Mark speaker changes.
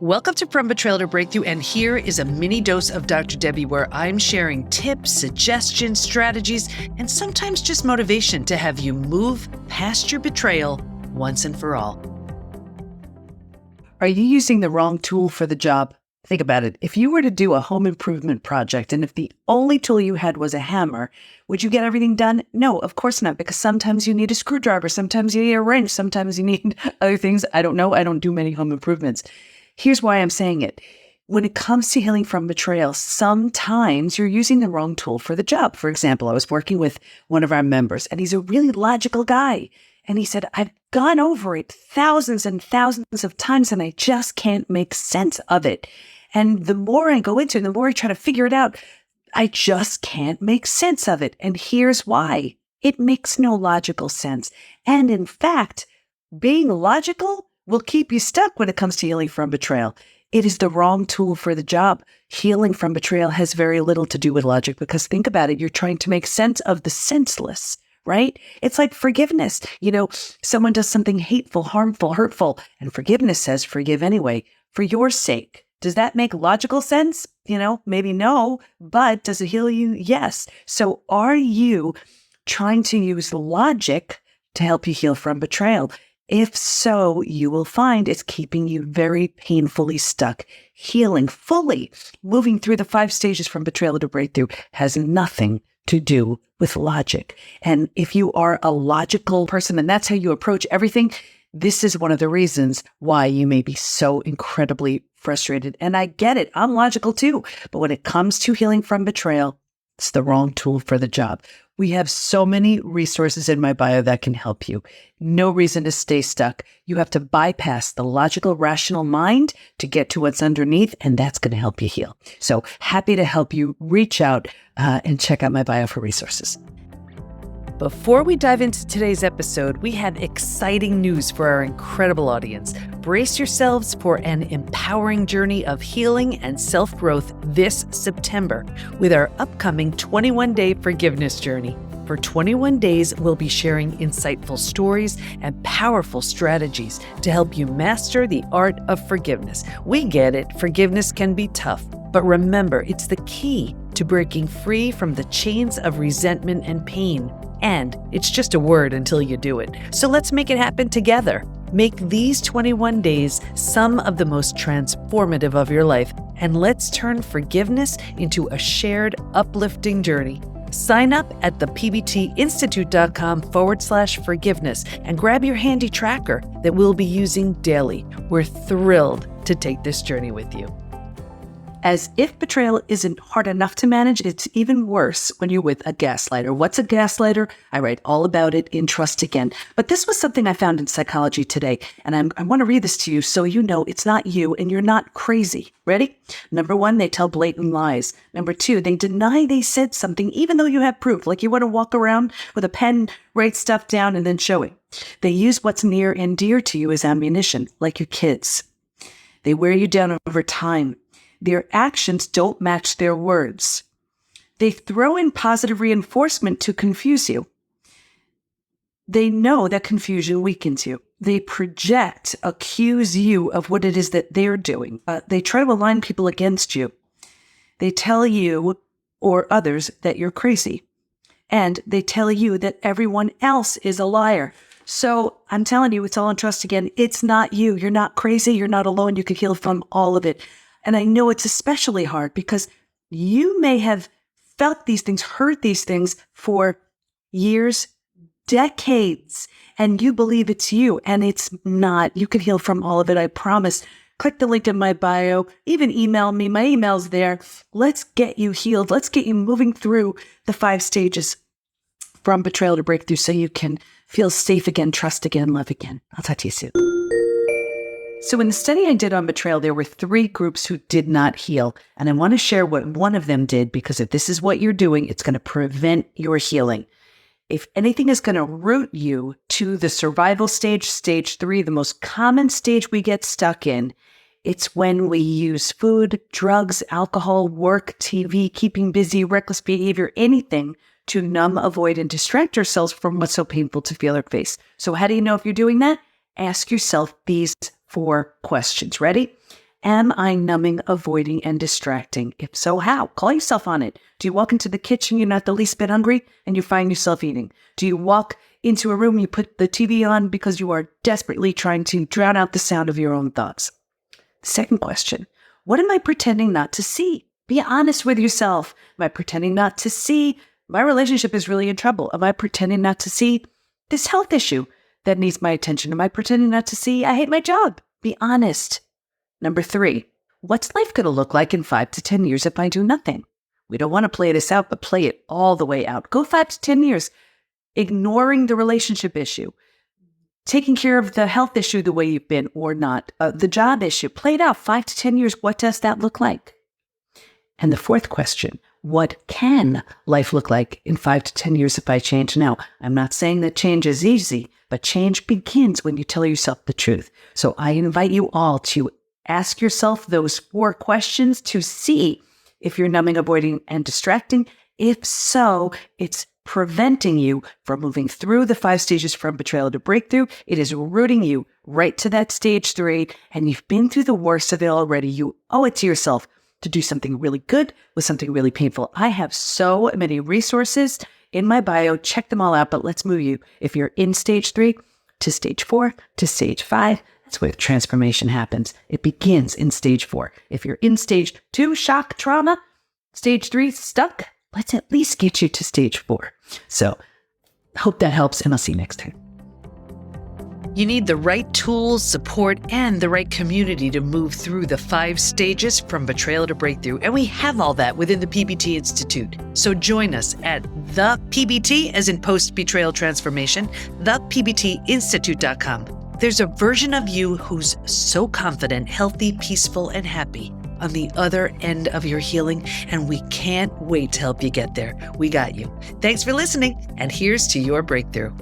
Speaker 1: Welcome to From Betrayal to Breakthrough, and here is a mini dose of Dr. Debi where I'm sharing tips, suggestions, strategies, and sometimes just motivation to have you move past your betrayal once and for all. Are you using the wrong tool for the job? Think about it. If you were to do a home improvement project and if the only tool you had was a hammer, would you get everything done? No, of course not, because sometimes you need a screwdriver, sometimes you need a wrench, sometimes you need other things. I don't know. I don't do many home improvements. Here's why I'm saying it. When it comes to healing from betrayal, sometimes you're using the wrong tool for the job. For example, I was working with one of our members, and he's a really logical guy. And he said, I've gone over it thousands and thousands of times, and I just can't make sense of it. And the more I go into it, the more I try to figure it out, I just can't make sense of it. And here's why. It makes no logical sense. And in fact, being logical will keep you stuck when it comes to healing from betrayal. It is the wrong tool for the job. Healing from betrayal has very little to do with logic, because think about it. You're trying to make sense of the senseless, right? It's like forgiveness. Someone does something hateful, harmful, hurtful, and forgiveness says, forgive anyway, for your sake. Does that make logical sense? Maybe no, but does it heal you? Yes. So are you trying to use logic to help you heal from betrayal? If so, you will find it's keeping you very painfully stuck. Healing fully, moving through the 5 stages from betrayal to breakthrough has nothing to do with logic. And if you are a logical person and that's how you approach everything, this is one of the reasons why you may be so incredibly frustrated. And I get it. I'm logical too. But when it comes to healing from betrayal, it's the wrong tool for the job. We have so many resources in my bio that can help you. No reason to stay stuck. You have to bypass the logical, rational mind to get to what's underneath, and that's going to help you heal. So happy to help you. Reach out and check out my bio for resources. Before we dive into today's episode, we have exciting news for our incredible audience. Brace yourselves for an empowering journey of healing and self-growth this September with our upcoming 21-day forgiveness journey. For 21 days, we'll be sharing insightful stories and powerful strategies to help you master the art of forgiveness. We get it, forgiveness can be tough, but remember, it's the key to breaking free from the chains of resentment and pain. And it's just a word until you do it. So let's make it happen together. Make these 21 days some of the most transformative of your life, and let's turn forgiveness into a shared, uplifting journey. Sign up at thepbtinstitute.com/forgiveness and grab your handy tracker that we'll be using daily. We're thrilled to take this journey with you. As if betrayal isn't hard enough to manage, it's even worse when you're with a gaslighter. What's a gaslighter? I write all about it in Trust Again. But this was something I found in Psychology Today, and I want to read this to you so you know it's not you and you're not crazy. Ready? Number 1, they tell blatant lies. Number 2, they deny they said something even though you have proof. Like you want to walk around with a pen, write stuff down, and then show it. They use what's near and dear to you as ammunition, like your kids. They wear you down over time. Their actions don't match their words. They throw in positive reinforcement to confuse you. They know that confusion weakens you. They project, accuse you of what it is that they're doing. They try to align people against you. They tell you or others that you're crazy. And they tell you that everyone else is a liar. So I'm telling you, it's all in Trust Again. It's not you. You're not crazy. You're not alone. You can heal from all of it. And I know it's especially hard because you may have felt these things, heard these things for years, decades, and you believe it's you, and it's not. You can heal from all of it, I promise. Click the link in my bio, even email me. My email's there. Let's get you healed. Let's get you moving through the 5 stages from betrayal to breakthrough so you can feel safe again, trust again, love again. I'll talk to you soon. So in the study I did on betrayal, there were 3 groups who did not heal. And I want to share what one of them did, because if this is what you're doing, it's going to prevent your healing. If anything is going to root you to the survival stage, stage 3, the most common stage we get stuck in, it's when we use food, drugs, alcohol, work, TV, keeping busy, reckless behavior, anything to numb, avoid, and distract ourselves from what's so painful to feel or face. So how do you know if you're doing that? Ask yourself these 4 questions. Ready? Am I numbing, avoiding, and distracting? If so, how? Call yourself on it. Do you walk into the kitchen, you're not the least bit hungry, and you find yourself eating? Do you walk into a room, you put the TV on because you are desperately trying to drown out the sound of your own thoughts? Second question, what am I pretending not to see? Be honest with yourself. Am I pretending not to see my relationship is really in trouble? Am I pretending not to see this health issue that needs my attention? Am I pretending not to see I hate my job? Be honest. Number 3, what's life going to look like in 5 to 10 years if I do nothing? We don't want to play this out, but play it all the way out. Go 5 to 10 years, ignoring the relationship issue, taking care of the health issue the way you've been or not, the job issue. Play it out 5 to 10 years. What does that look like? And the fourth question, what can life look like in 5 to 10 years if I change now? I'm not saying that change is easy, but change begins when you tell yourself the truth. So I invite you all to ask yourself those 4 questions to see if you're numbing, avoiding, and distracting. If so, it's preventing you from moving through the 5 stages from betrayal to breakthrough. It is rooting you right to that stage 3, and you've been through the worst of it already. You owe it to yourself to do something really good with something really painful. I have so many resources in my bio. Check them all out, but let's move you, if you're in stage 3, to stage 4, to stage 5. That's where transformation happens. It begins in stage 4. If you're in stage 2, shock, trauma, stage 3, stuck, let's at least get you to stage 4. So hope that helps, and I'll see you next time.
Speaker 2: You need the right tools, support, and the right community to move through the 5 stages from betrayal to breakthrough. And we have all that within the PBT Institute. So join us at the PBT, as in post-betrayal transformation, thepbtinstitute.com. There's a version of you who's so confident, healthy, peaceful, and happy on the other end of your healing, and we can't wait to help you get there. We got you. Thanks for listening, and here's to your breakthrough.